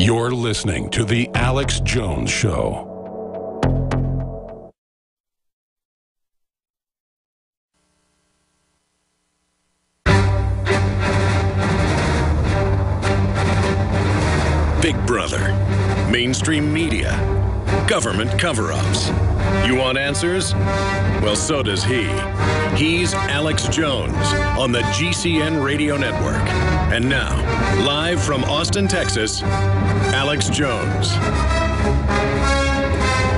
You're listening to The Alex Jones Show. Big Brother, mainstream media, government cover-ups. You want answers? Well, so does he. He's Alex Jones on the GCN Radio Network. And now, live from Austin, Texas, Alex Jones.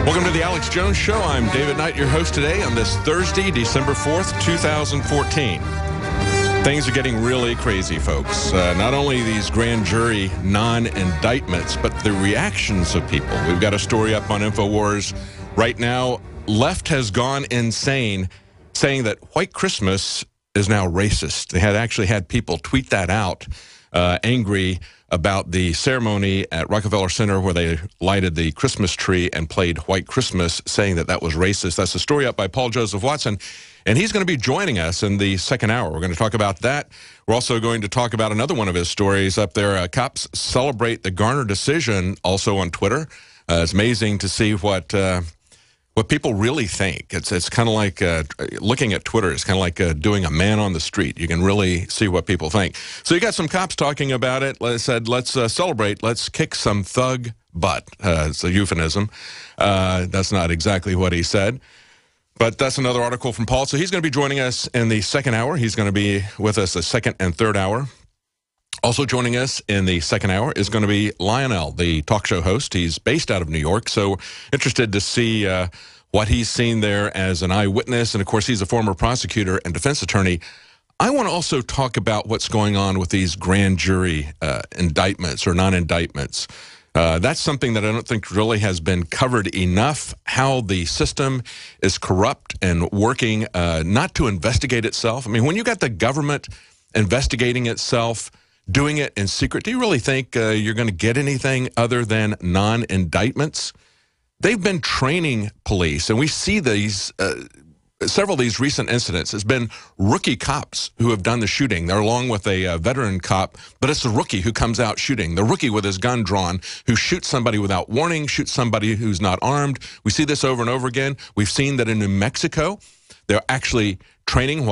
Welcome to the Alex Jones Show. I'm David Knight, your host today on this Thursday, December 4th, 2014. Things are getting really crazy, folks. Not only these grand jury non-indictments, but the reactions of people. We've got a story up on InfoWars right now. Left has gone insane, saying that White Christmas is now racist. They had actually had people tweet that out, angry about the ceremony at Rockefeller Center where they lighted the Christmas tree and played White Christmas, saying that that was racist. That's a story up by Paul Joseph Watson. And he's going to be joining us in the second hour. We're going to talk about that. We're also going to talk about another one of his stories up there. Cops celebrate the Garner decision, also on Twitter. It's amazing to see what people really think. It's kind of like looking at Twitter. It's kind of like doing a man on the street. You can really see what people think. So you got some cops talking about it. Said, let's celebrate. Let's kick some thug butt. It's a euphemism. That's not exactly what he said. But that's another article from Paul. So he's going to be joining us in the second hour. He's going to be with us the second and third hour. Also joining us in the second hour is going to be Lionel, the talk show host. He's based out of New York, so interested to see what he's seen there as an eyewitness. And, of course, he's a former prosecutor and defense attorney. I want to also talk about what's going on with these grand jury indictments or non-indictments. That's something that I don't think really has been covered enough, how the system is corrupt and working not to investigate itself. I mean, when you got the government investigating itself, doing it in secret, do you really think you're going to get anything other than non-indictments? They've been training police, and we see these several of these recent incidents. It's been rookie cops who have done the shooting. They're along with a veteran cop, but it's the rookie who comes out shooting. The rookie with his gun drawn who shoots somebody without warning, shoots somebody who's not armed. We see this over and over again. We've seen that in New Mexico. They're actually training in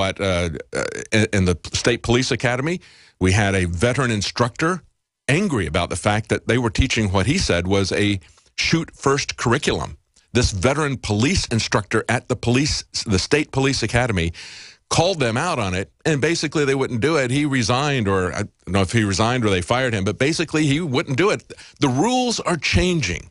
the State Police Academy. We had a veteran instructor angry about the fact that they were teaching what he said was a shoot-first curriculum. This veteran police instructor at the State Police Academy called them out on it, and basically they wouldn't do it. He resigned, or I don't know if he resigned or they fired him, but basically he wouldn't do it. The rules are changing.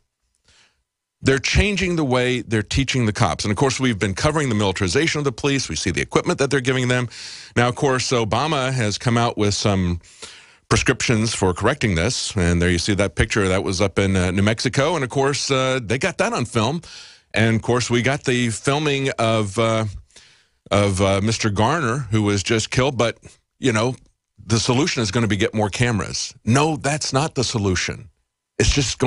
They're changing the way they're teaching the cops. And, of course, we've been covering the militarization of the police. We see the equipment that they're giving them. Now, of course, Obama has come out with some prescriptions for correcting this. And there you see that picture. That was up in New Mexico. And, of course, they got that on film. And, of course, we got the filming of Mr. Garner, who was just killed. But, you know, the solution is going to be get more cameras. No, that's not the solution. It's just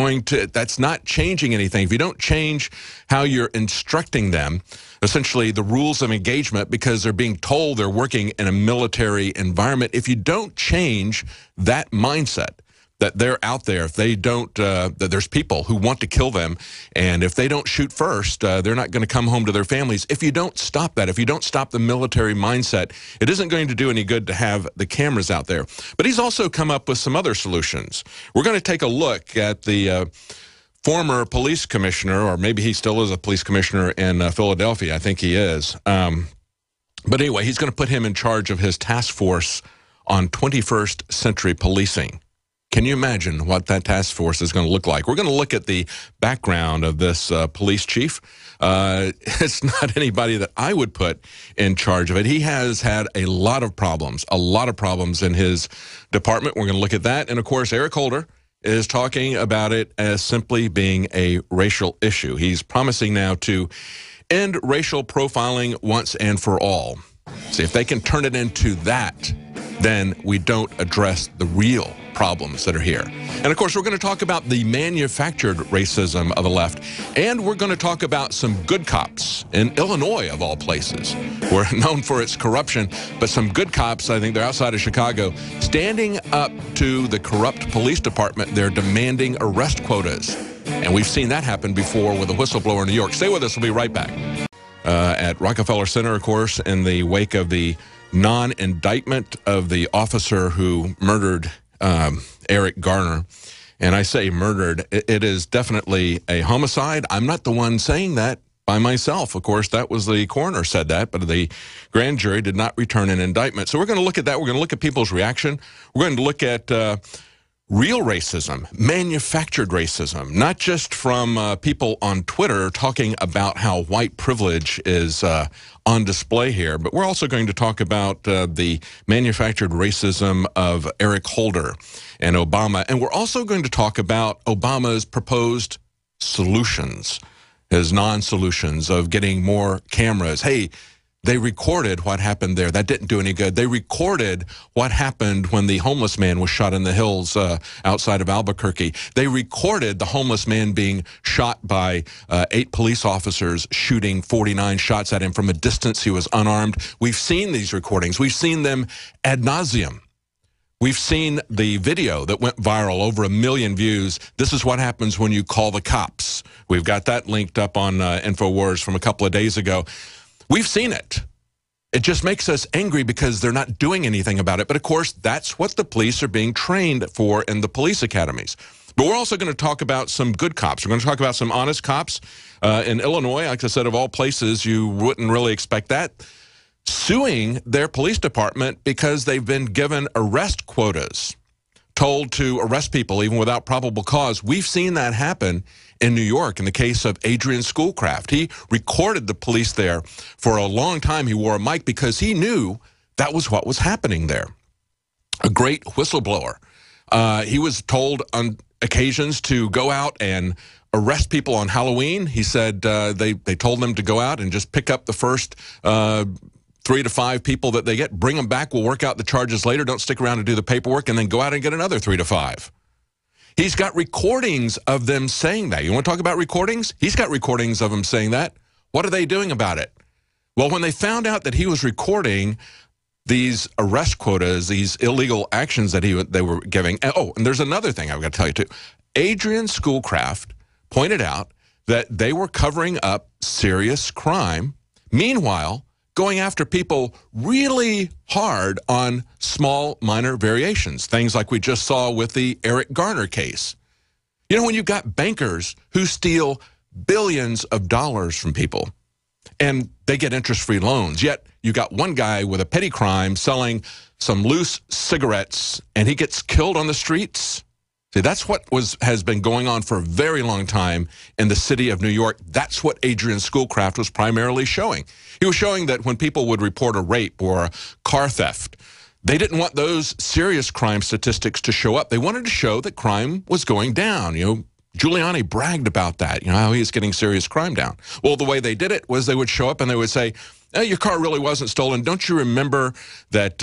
that's not changing anything. If you don't change how you're instructing them, essentially the rules of engagement, because they're being told they're working in a military environment, if you don't change that mindset, that they're out there, if they don't, that there's people who want to kill them, and if they don't shoot first, they're not going to come home to their families. If you don't stop that, if you don't stop the military mindset, it isn't going to do any good to have the cameras out there. But he's also come up with some other solutions. We're going to take a look at the former police commissioner, or maybe he still is a police commissioner in Philadelphia. I think he is. But anyway, he's going to put him in charge of his task force on 21st century policing. Can you imagine what that task force is going to look like? We're going to look at the background of this police chief. It's not anybody that I would put in charge of it. He has had a lot of problems in his department. We're going to look at that. And, of course, Eric Holder is talking about it as simply being a racial issue. He's promising now to end racial profiling once and for all. See, if they can turn it into that, then we don't address the real problems that are here. And of course, we're going to talk about the manufactured racism of the left, and we're going to talk about some good cops in Illinois, of all places. We're known for its corruption, but some good cops, I think they're outside of Chicago, standing up to the corrupt police department. They're demanding arrest quotas. And we've seen that happen before with a whistleblower in New York. Stay with us. We'll be right back. At Rockefeller Center, of course, in the wake of the non-indictment of the officer who murdered Eric Garner. And I say murdered, it is definitely a homicide. I'm not the one saying that by myself. Of course, that was the coroner said that, but the grand jury did not return an indictment. So we're going to look at that. We're going to look at people's reaction. We're going to look at real racism, manufactured racism, not just from people on Twitter talking about how white privilege is on display here, but we're also going to talk about the manufactured racism of Eric Holder and Obama. And we're also going to talk about Obama's proposed solutions, his non-solutions of getting more cameras. Hey, they recorded what happened there. That didn't do any good. They recorded what happened when the homeless man was shot in the hills outside of Albuquerque. They recorded the homeless man being shot by 8 police officers shooting 49 shots at him from a distance. He was unarmed. We've seen these recordings. We've seen them ad nauseum. We've seen the video that went viral, over 1 million views. This is what happens when you call the cops. We've got that linked up on InfoWars from a couple of days ago. We've seen it. It just makes us angry because they're not doing anything about it. But of course, that's what the police are being trained for in the police academies. But we're also going to talk about some good cops. We're going to talk about some honest cops in Illinois. Like I said, of all places, you wouldn't really expect that, suing their police department because they've been given arrest quotas, told to arrest people even without probable cause. We've seen that happen in New York in the case of Adrian Schoolcraft. He recorded the police there for a long time. He wore a mic because he knew that was what was happening there. A great whistleblower. He was told on occasions to go out and arrest people on Halloween. He said they told them to go out and just pick up the first 3 to 5 people that they get, bring them back, we'll work out the charges later, don't stick around and do the paperwork, and then go out and get another 3 to 5. He's got recordings of them saying that. You want to talk about recordings? He's got recordings of them saying that. What are they doing about it? Well, when they found out that he was recording these arrest quotas, these illegal actions that they were giving. Oh, and there's another thing I've got to tell you too. Adrian Schoolcraft pointed out that they were covering up serious crime. Meanwhile, going after people really hard on small, minor variations, things like we just saw with the Eric Garner case. You know, when you've got bankers who steal billions of dollars from people and they get interest-free loans, yet you got one guy with a petty crime selling some loose cigarettes and he gets killed on the streets. See, that's what has been going on for a very long time in the city of New York. That's what Adrian Schoolcraft was primarily showing. He was showing that when people would report a rape or a car theft, they didn't want those serious crime statistics to show up. They wanted to show that crime was going down. You know, Giuliani bragged about that, you know, how he was getting serious crime down. Well, the way they did it was they would show up and they would say, your car really wasn't stolen. Don't you remember that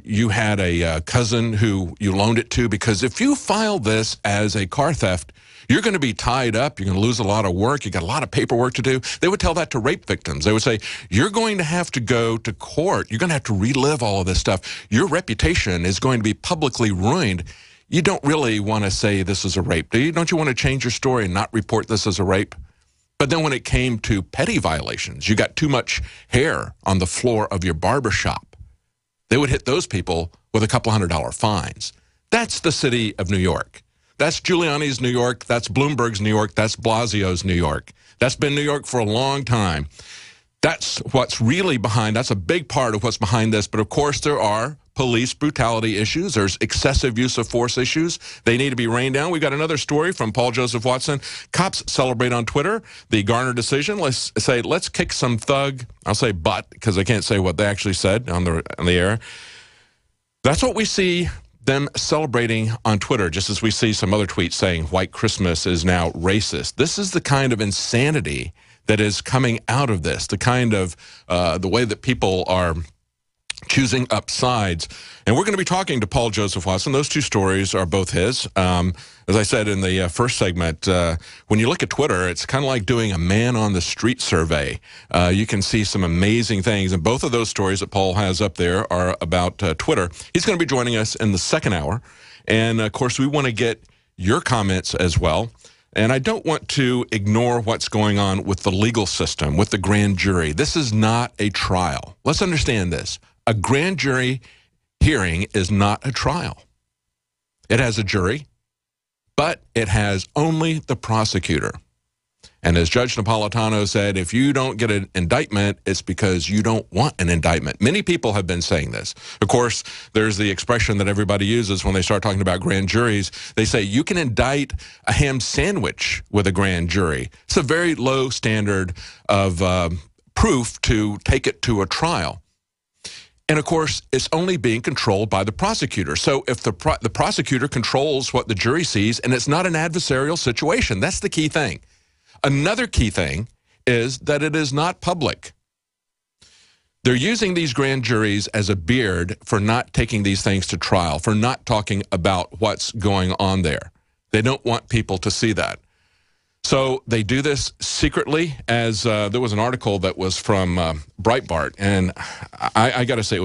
you had a cousin who you loaned it to? Because if you file this as a car theft, you're going to be tied up. You're going to lose a lot of work. You got a lot of paperwork to do. They would tell that to rape victims. They would say, you're going to have to go to court. You're going to have to relive all of this stuff. Your reputation is going to be publicly ruined. You don't really want to say this is a rape, do you? Don't you want to change your story and not report this as a rape? But then when it came to petty violations, you got too much hair on the floor of your barbershop, they would hit those people with a couple $100 fines. That's the city of New York. That's Giuliani's New York. That's Bloomberg's New York. That's Blasio's New York. That's been New York for a long time. That's what's really behind. That's a big part of what's behind this. But of course, there are police brutality issues. There's excessive use of force issues. They need to be reined down. We've got another story from Paul Joseph Watson. Cops celebrate on Twitter the Garner decision. Let's say, let's kick some thug. I'll say butt because I can't say what they actually said on the air. That's what we see them celebrating on Twitter, just as we see some other tweets saying white Christmas is now racist. This is the kind of insanity that is coming out of this, the kind of the way that people are choosing up sides. And we're going to be talking to Paul Joseph Watson. Those two stories are both his. As I said in the first segment, when you look at Twitter, it's kind of like doing a man-on-the-street survey. You can see some amazing things. And both of those stories that Paul has up there are about Twitter. He's going to be joining us in the second hour. And, of course, we want to get your comments as well. And I don't want to ignore what's going on with the legal system, with the grand jury. This is not a trial. Let's understand this. A grand jury hearing is not a trial. It has a jury, but it has only the prosecutor. And as Judge Napolitano said, if you don't get an indictment, it's because you don't want an indictment. Many people have been saying this. Of course, there's the expression that everybody uses when they start talking about grand juries. They say you can indict a ham sandwich with a grand jury. It's a very low standard of proof to take it to a trial. And, of course, it's only being controlled by the prosecutor. So if the prosecutor controls what the jury sees, and it's not an adversarial situation, that's the key thing. Another key thing is that it is not public. They're using these grand juries as a beard for not taking these things to trial, for not talking about what's going on there. They don't want people to see that. So they do this secretly, as there was an article that was from Breitbart, and I got to say,